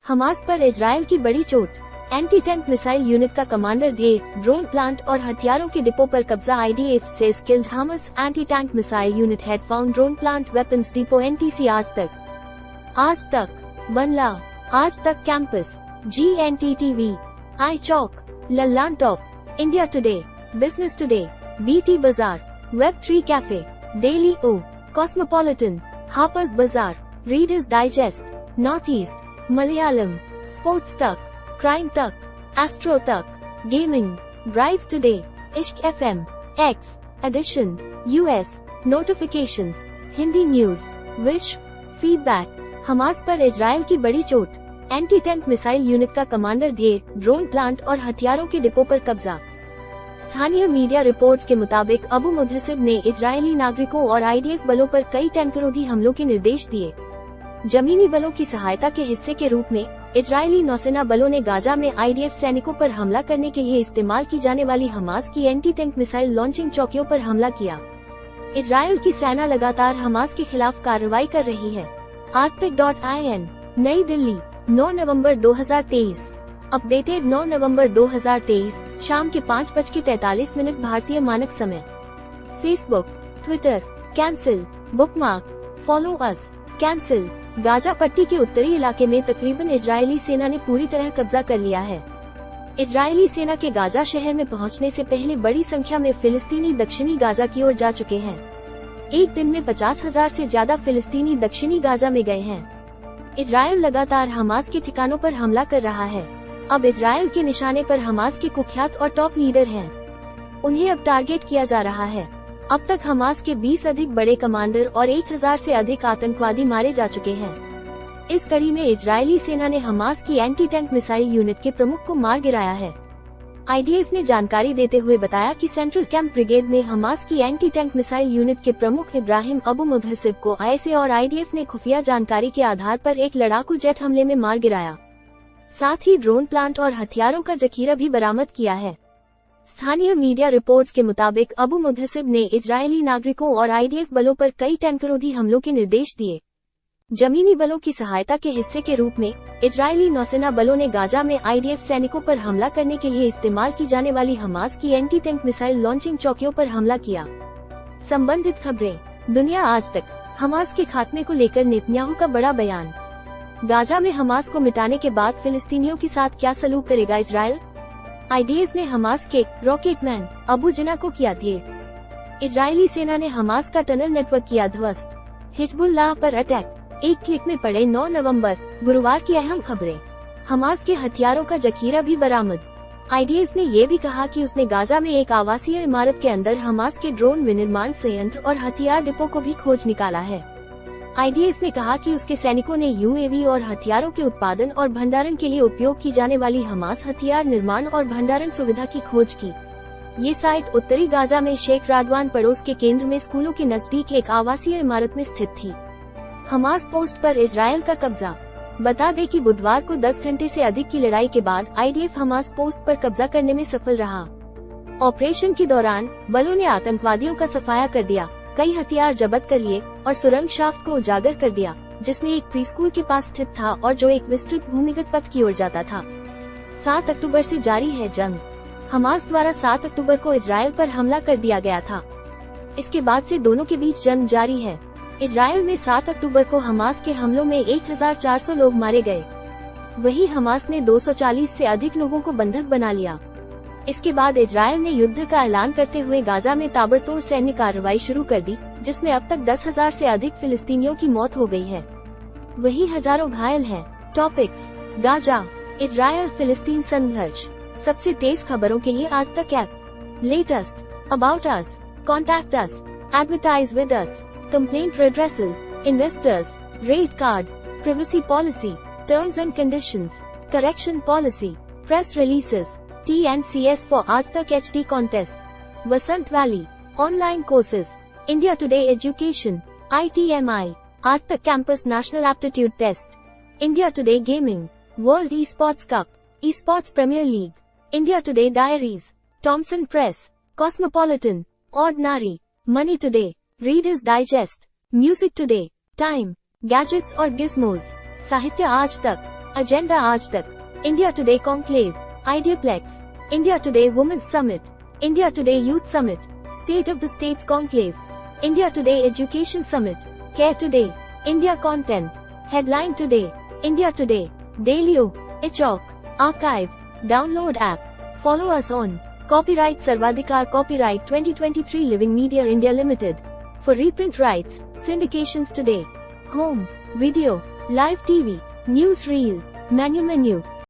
Hamas पर Israel की बड़ी चोट, एंटी टैंक मिसाइल यूनिट का कमांडर ढेर, ड्रोन प्लांट और हथियारों के डिपो पर कब्जा। IDF says killed Hamas anti-tank missile unit had found drone plant weapons depot। NTC आज तक, बनला, Aaj Tak campus, GNTTV, iChalk, Lallantop, India Today, Business Today, BT Bazaar, Web3 cafe, daily O, Cosmopolitan, Harper's Bazaar, Reader's Digest, North East, Malayalam, sports Tak, crime Tak, astro Tak, gaming, brides today, Ishq FM, X, edition, US, notifications, Hindi news, विश्व, feedback. Hamas पर Israel की बड़ी चोट, anti tank missile unit का कमांडर ढेर, drone plant और हथियारों के डिपो पर कब्जा। स्थानीय मीडिया रिपोर्ट्स के मुताबिक अबू मुद्दसिब ने इजरायली नागरिकों और IDF बलों पर कई टैंकरोधी हमलों के निर्देश दिए। जमीनी बलों की सहायता के हिस्से के रूप में इजरायली नौसेना बलों ने गाजा में IDF सैनिकों पर हमला करने के लिए इस्तेमाल की जाने वाली हमास की एंटी टैंक मिसाइल लॉन्चिंग चौकियों पर हमला किया। इजरायल की सेना लगातार हमास के खिलाफ कार्रवाई कर रही है। Arctic.in, नई दिल्ली, 9 नवंबर 2023। अपडेटेड 9 नवंबर 2023, शाम के 5:43 भारतीय मानक समय। Facebook, Twitter, cancel, bookmark, follow us, cancel. Gaza पट्टी के उत्तरी इलाके में तकरीबन इजरायली सेना ने पूरी तरह कब्जा कर लिया है। इजरायली सेना के गाजा शहर में पहुंचने से पहले बड़ी संख्या में फिलिस्तीनी दक्षिणी गाजा की ओर जा चुके हैं। एक दिन में 50,000 से ज्यादा फिलिस्तीनी दक्षिणी गाजा में गए हैं। इजरायल लगातार हमास के ठिकानों पर हमला कर रहा है। अब इजरायल के निशाने पर हमास के कुख्यात और टॉप लीडर हैं। उन्हें अब टारगेट किया जा रहा है। अब तक हमास के 20 अधिक बड़े कमांडर और 1000 से अधिक आतंकवादी मारे जा चुके हैं। इस कड़ी में इजरायली सेना ने हमास की एंटी टैंक मिसाइल यूनिट के प्रमुख को मार गिराया है। IDF ने जानकारी देते हुए बताया कि सेंट्रल कैंप ब्रिगेड में हमास की एंटी टैंक मिसाइल यूनिट के प्रमुख इब्राहिम अबू मुद्दसिब को ISA और IDF ने खुफिया जानकारी के आधार पर एक लड़ाकू जेट हमले में मार गिराया। साथ ही ड्रोन प्लांट और हथियारों का जखीरा भी बरामद किया है। स्थानीय मीडिया रिपोर्ट्स के मुताबिक अबू मुद्दसिब ने इजरायली नागरिकों और IDF बलों पर कई टैंकरोधी हमलों के निर्देश दिए। जमीनी बलों की सहायता के हिस्से के रूप में इजरायली नौसेना बलों ने गाजा में IDF सैनिकों पर हमला करने के लिए इस्तेमाल की जाने वाली हमास की एंटी टैंक मिसाइल लॉन्चिंग चौकियों पर हमला किया। संबंधित खबरें, दुनिया आज तक। हमास के खात्मे को लेकर नेतन्याहू का बड़ा बयान। गाजा में हमास को मिटाने के बाद फिलिस्तीनियों के साथ क्या सलूक करेगा इजरायल? IDF ने हमास के रॉकेटमैन अबू जिना को किया ढेर। इजरायली सेना ने हमास का टनल नेटवर्क किया ध्वस्त। हिजबुल्लाह पर अटैक, एक क्लिक में पड़े। 9 नवंबर, गुरुवार की अहम खबरें। हमास के हथियारों का जखीरा भी बरामद। IDF ने ये भी कहा कि उसने गाजा में एक आवासीय इमारत के अंदर हमास के ड्रोन विनिर्माण संयंत्र और हथियार डिपो को भी खोज निकाला है। IDF ने कहा कि उसके सैनिकों ने UAV और हथियारों के उत्पादन और भंडारण के लिए उपयोग की जाने वाली हमास हथियार निर्माण और भंडारण सुविधा की खोज की। ये साइट उत्तरी गाजा में शेख राडवान पड़ोस के केंद्र में स्कूलों के नजदीक एक आवासीय इमारत में स्थित थी। हमास पोस्ट पर इजरायल का कब्जा। बता दें कि बुधवार को 10 घंटे से अधिक की लड़ाई के बाद IDF हमास पोस्ट पर कब्जा करने में सफल रहा। ऑपरेशन के दौरान बलों ने आतंकवादियों का सफाया कर दिया, कई हथियार जब्त कर लिए और सुरंग शाफ्ट को उजागर कर दिया, जिसमें एक प्रीस्कूल के पास स्थित था और जो एक विस्तृत भूमिगत पथ की ओर जाता था। 7 अक्टूबर से जारी है जंग। हमास द्वारा 7 अक्टूबर को इजरायल पर हमला कर दिया गया था। इसके बाद से दोनों के बीच जंग जारी है। इजरायल में 7 अक्टूबर को हमास के हमलों में 1400 लोग मारे गए। वहीं हमास ने 240 से अधिक लोगों को बंधक बना लिया। इसके बाद इजरायल ने युद्ध का ऐलान करते हुए गाजा में ताबड़तोड़ सैन्य कार्रवाई शुरू कर दी, जिसमें अब तक 10,000 से अधिक फिलिस्तीनियों की मौत हो गई है। वहीं हजारों घायल हैं। टॉपिक्स, गाजा, इजरायल फिलिस्तीन संघर्ष। सबसे तेज खबरों के लिए आज तक app. Latest, about us, contact us, advertise with us, complaint redressal, investors, rate card, privacy policy, terms and conditions, correction policy, press releases, TNCS for Aaj Tak HD contest, Vasant Valley, online courses, India Today Education, ITMI, Aaj Tak Campus National Aptitude Test, India Today Gaming, World Esports Cup, Esports Premier League, India Today Diaries, Thomson Press, Cosmopolitan, Ordinary, Money Today, Reader's Digest, Music Today, Time, Gadgets और Gizmos, साहित्य आज तक, Agenda Aaj Tak, India Today Conclave, Ideaplex, India Today Women's Summit, India Today Youth Summit, State of the States Conclave, India Today Education Summit, Care Today, India Content, Headline Today, India Today, Dailyo, Ichok, Archive, Download app, follow us on Copyright Sarvadhikar Copyright 2023 Living Media India Limited. For reprint rights, syndications today. Home, video, live TV, news reel, menu.